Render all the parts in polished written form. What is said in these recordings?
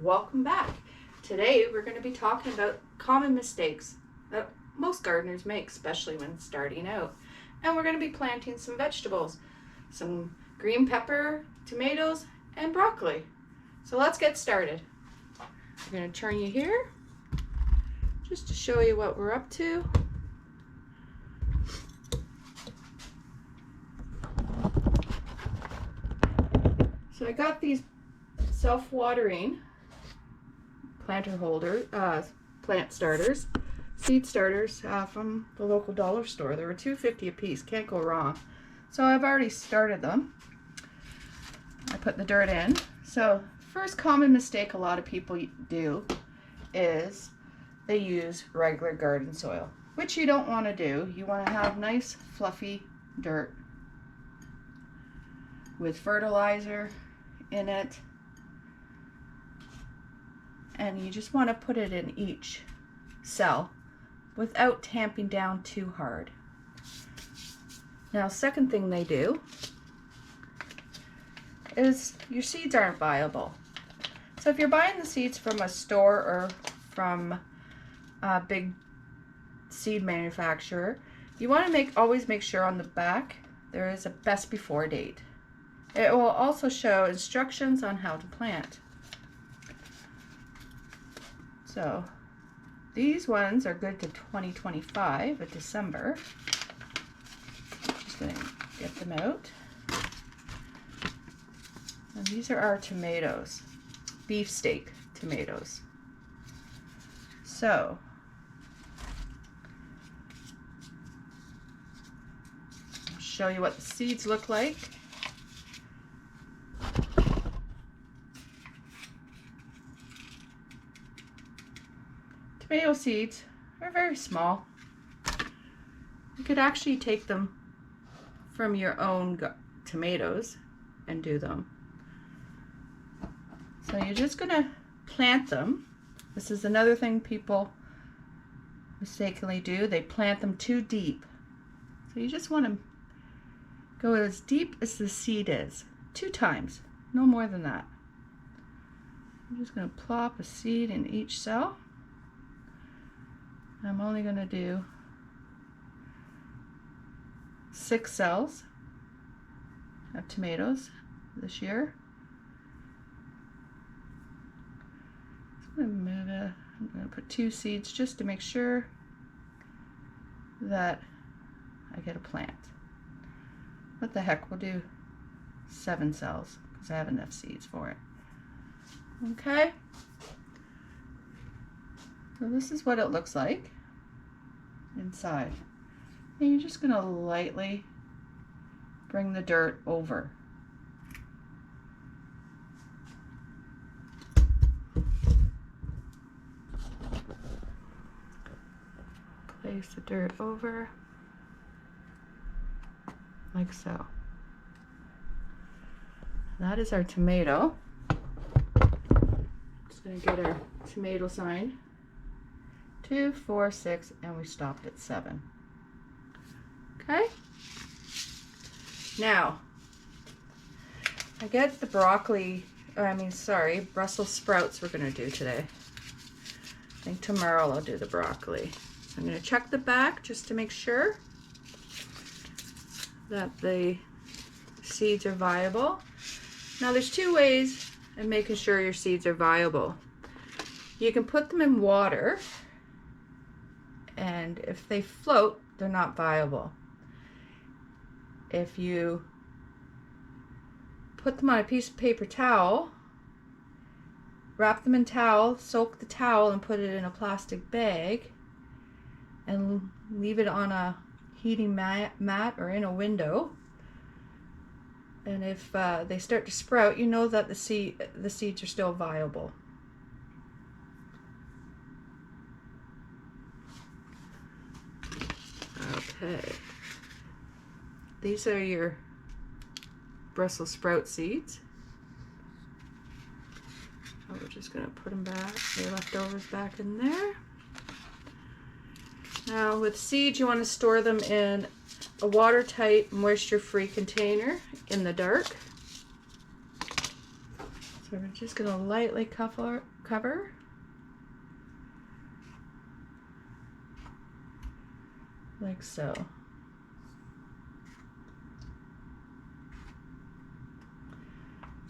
welcome back. Today we're going to be talking about common mistakes that most gardeners make, especially when starting out. And we're going to be planting some vegetables, some green pepper, tomatoes, and broccoli. So let's get started. I'm going to turn you here just to show you what we're up to. So I got these self-watering planter holder, plant starters, seed starters from the local dollar store. They were $2.50 a piece. Can't go wrong. So I've already started them. I put the dirt in. So first common mistake a lot of people do is they use regular garden soil, which you don't want to do. You want to have nice fluffy dirt with fertilizer in it, and you just want to put it in each cell without tamping down too hard. Now, second thing they do is your seeds aren't viable. So if you're buying the seeds from a store or from a big seed manufacturer, you want to always make sure on the back there is a best before date. It will also show instructions on how to plant. So these ones are good to 2025 of December. Just going to get them out. And these are our tomatoes, beefsteak tomatoes. So I'll show you what the seeds look like. Tomato seeds are very small. You could actually take them from your own tomatoes and do them. So you're just going to plant them. This is another thing people mistakenly do. They plant them too deep. So you just want to go as deep as the seed is. 2 times, no more than that. I'm just going to plop a seed in each cell. I'm only going to do 6 cells of tomatoes this year. I'm going to move it. I'm going to put 2 seeds just to make sure that I get a plant. What the heck, we'll do 7 cells because I have enough seeds for it. Okay. So this is what it looks like inside. And you're just going to lightly bring the dirt over. Place the dirt over like so. That is our tomato. Just going to get our tomato sign. 2, 4, 6, and we stopped at 7. Okay. Now, I get the Brussels sprouts we're going to do today. I think tomorrow I'll do the broccoli. So I'm going to check the back just to make sure that the seeds are viable. Now, there's 2 ways of making sure your seeds are viable. You can put them in water, and if they float, they're not viable. If you put them on a piece of paper towel, wrap them in towel, soak the towel and put it in a plastic bag and leave it on a heating mat or in a window, and if they start to sprout, you know that the seeds are still viable. Okay, these are your Brussels sprout seeds. So we're just going to put them back, the leftovers back in there. Now with seeds, you want to store them in a watertight, moisture-free container in the dark. So we're just going to lightly cover cover. Like so.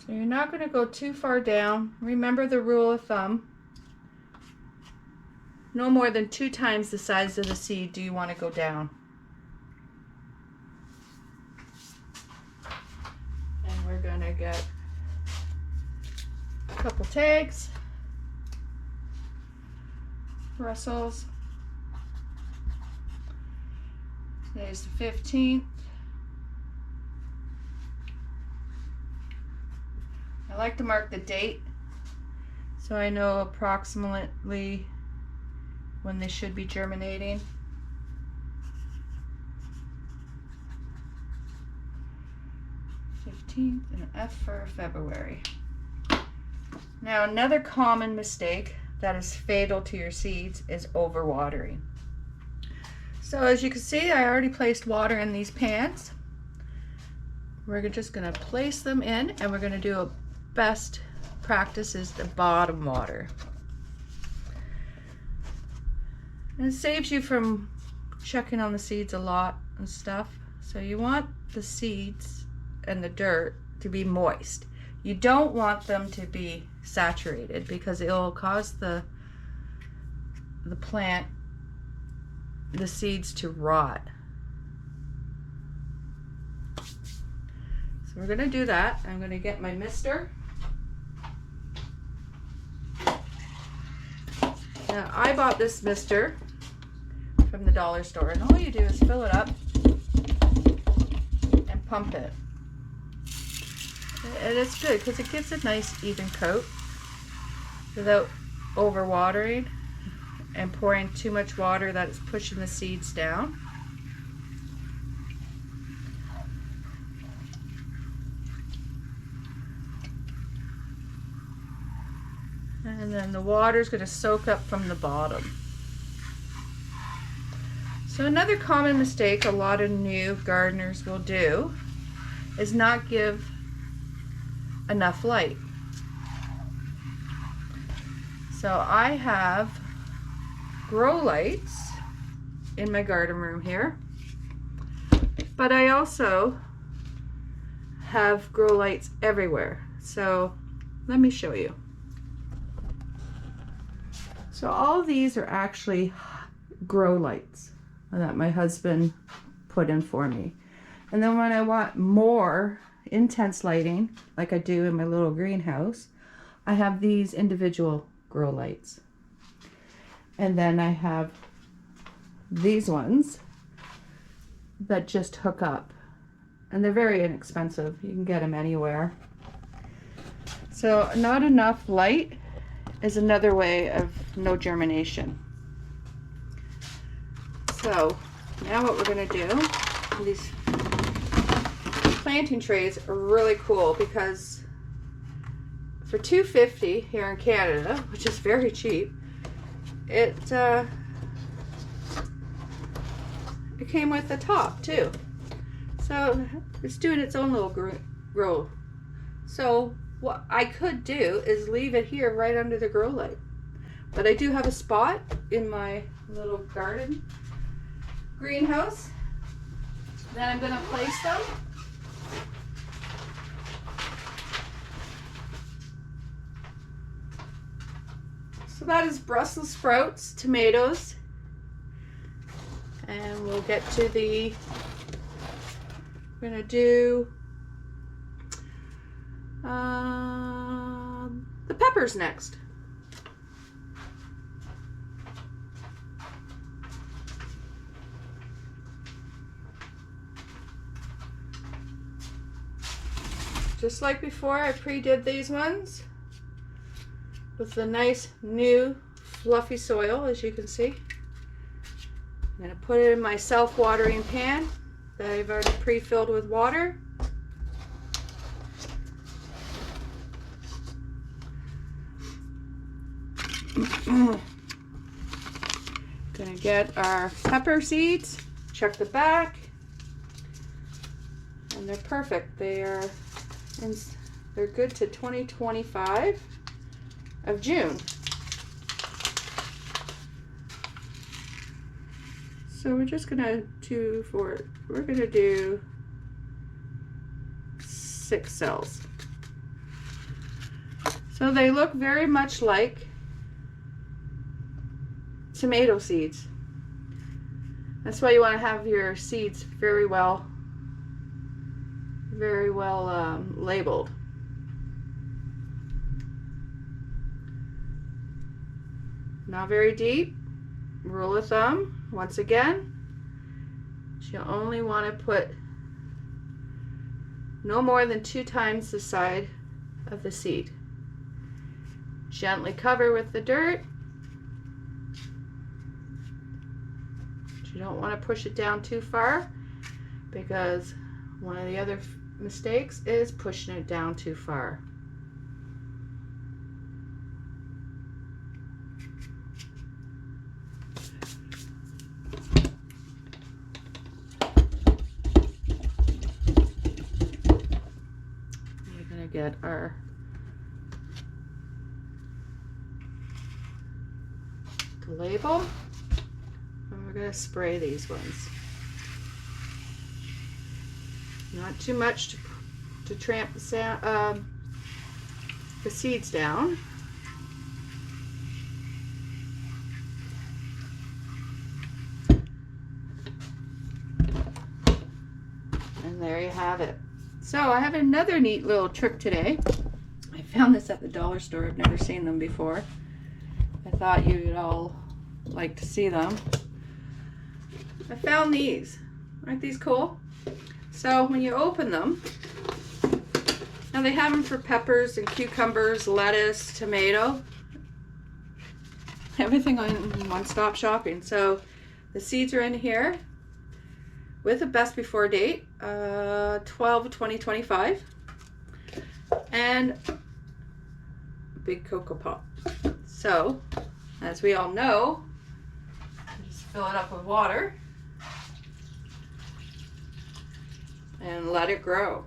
So you're not going to go too far down. Remember the rule of thumb. No more than 2 times the size of the seed do you want to go down. And we're going to get a couple tags, Russells. Today's the 15th. I like to mark the date so I know approximately when they should be germinating. And an F for February. Now another common mistake that is fatal to your seeds is overwatering. So as you can see, I already placed water in these pans. We're just going to place them in, and we're going to do a best practice is the bottom water. And it saves you from checking on the seeds a lot and stuff. So you want the seeds and the dirt to be moist. You don't want them to be saturated because it will cause the plant, the seeds to rot. So we're going to do that. I'm going to get my mister. Now I bought this mister from the dollar store, and all you do is fill it up and pump it. And it's good because it gives a nice even coat without overwatering and pouring too much water that is pushing the seeds down. And then the water is going to soak up from the bottom. So another common mistake a lot of new gardeners will do is not give enough light. So I have grow lights in my garden room here, but I also have grow lights everywhere. So let me show you. So all of these are actually grow lights that my husband put in for me. And then when I want more intense lighting, like I do in my little greenhouse, I have these individual grow lights. And then I have these ones that just hook up. And they're very inexpensive. You can get them anywhere. So not enough light is another way of no germination. So now what we're going to do, these planting trays are really cool because for $2.50 here in Canada, which is very cheap, it came with the top too. So it's doing its own little grow. So what I could do is leave it here right under the grow light. But I do have a spot in my little garden greenhouse that I'm going to place them. So that is Brussels sprouts, tomatoes, and we'll get to we're going to do the peppers next. Just like before, I pre-did these ones with the nice new fluffy soil, as you can see. I'm going to put it in my self-watering pan that I've already pre-filled with water. Gonna get our pepper seeds, check the back, and they're perfect. They're good to 2025 of June. So we're just gonna we're gonna do 6 cells. So they look very much like tomato seeds. That's why you want to have your seeds very well labeled. Not very deep. Rule of thumb, once again, you only want to put no more than 2 times the side of the seed. Gently cover with the dirt. You don't want to push it down too far, because one of the other mistakes is pushing it down too far. We're going to get our label. And we're going to spray these ones. Not too much to tramp the seeds down. And there you have it. So I have another neat little trick today. I found this at the dollar store. I've never seen them before. I thought you'd all like to see them. I found these. Aren't these cool? So when you open them, now they have them for peppers and cucumbers, lettuce, tomato, everything on one-stop shopping. So the seeds are in here with a best before date, 12/20/25, and a big cocoa pop. So as we all know, just fill it up with water and let it grow.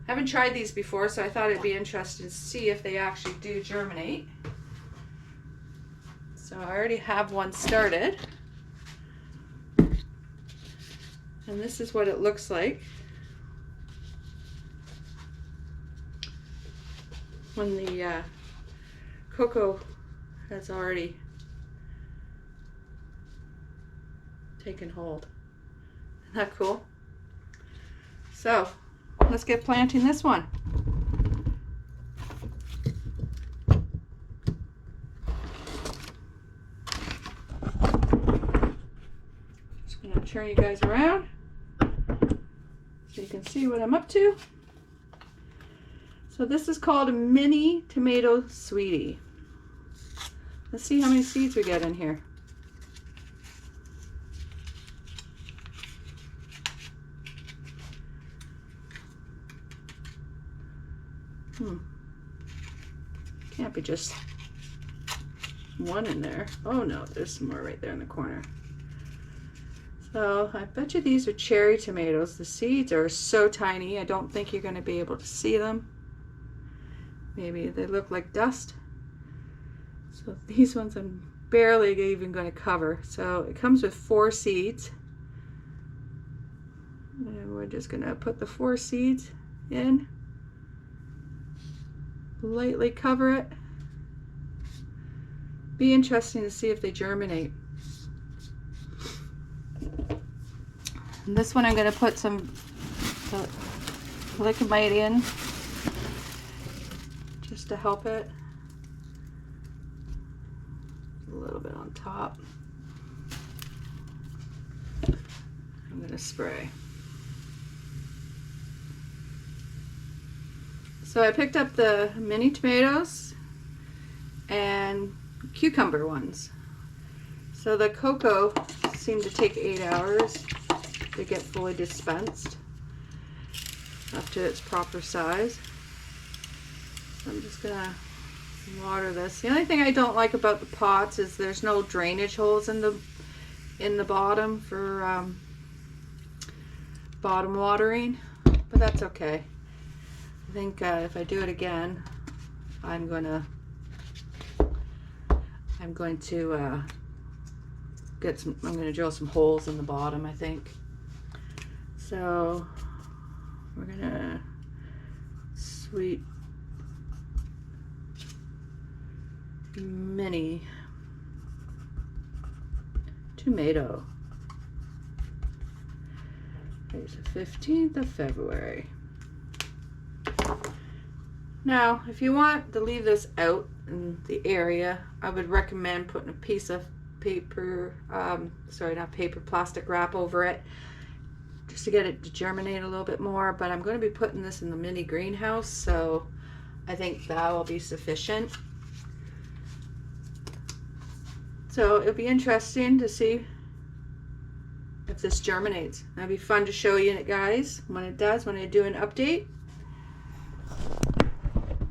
Haven't tried these before, so I thought it'd be interesting to see if they actually do germinate. So I already have one started. And this is what it looks like when the cocoa has already taken hold. Isn't that cool? So let's get planting this one. Just gonna turn you guys around so you can see what I'm up to. So this is called a mini tomato sweetie. Let's see how many seeds we get in here. Can't be just one in there. Oh no, there's some more right there in the corner. So I bet you these are cherry tomatoes. The seeds are so tiny, I don't think you're going to be able to see them. Maybe they look like dust. So these ones I'm barely even going to cover. So it comes with 4 seeds. And we're just going to put the 4 seeds in. Lightly cover it. Be interesting to see if they germinate. And this one I'm going to put some glycomite in just to help it. A little bit on top. I'm going to spray. So I picked up the mini tomatoes and cucumber ones. So the cocoa seemed to take 8 hours to get fully dispensed up to its proper size. So I'm just gonna water this. The only thing I don't like about the pots is there's no drainage holes in the bottom for bottom watering, but that's okay. I think if I do it again, I'm going to I'm going to drill some holes in the bottom, I think. So we're going to sweet mini tomato. There's the 15th of February. Now, if you want to leave this out in the area, I would recommend putting a piece of paper, plastic wrap over it, just to get it to germinate a little bit more. But I'm going to be putting this in the mini greenhouse, so I think that will be sufficient. So it'll be interesting to see if this germinates. That'd be fun to show you it, guys, when it does, when I do an update.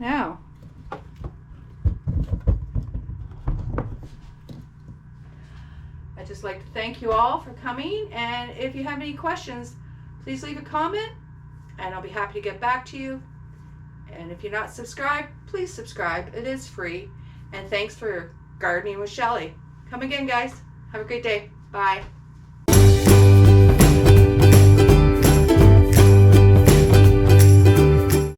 Now, I'd just like to thank you all for coming, and if you have any questions, please leave a comment and I'll be happy to get back to you. And if you're not subscribed, please subscribe. It is free. And thanks for gardening with Shelly. Come again, guys. Have a great day. Bye.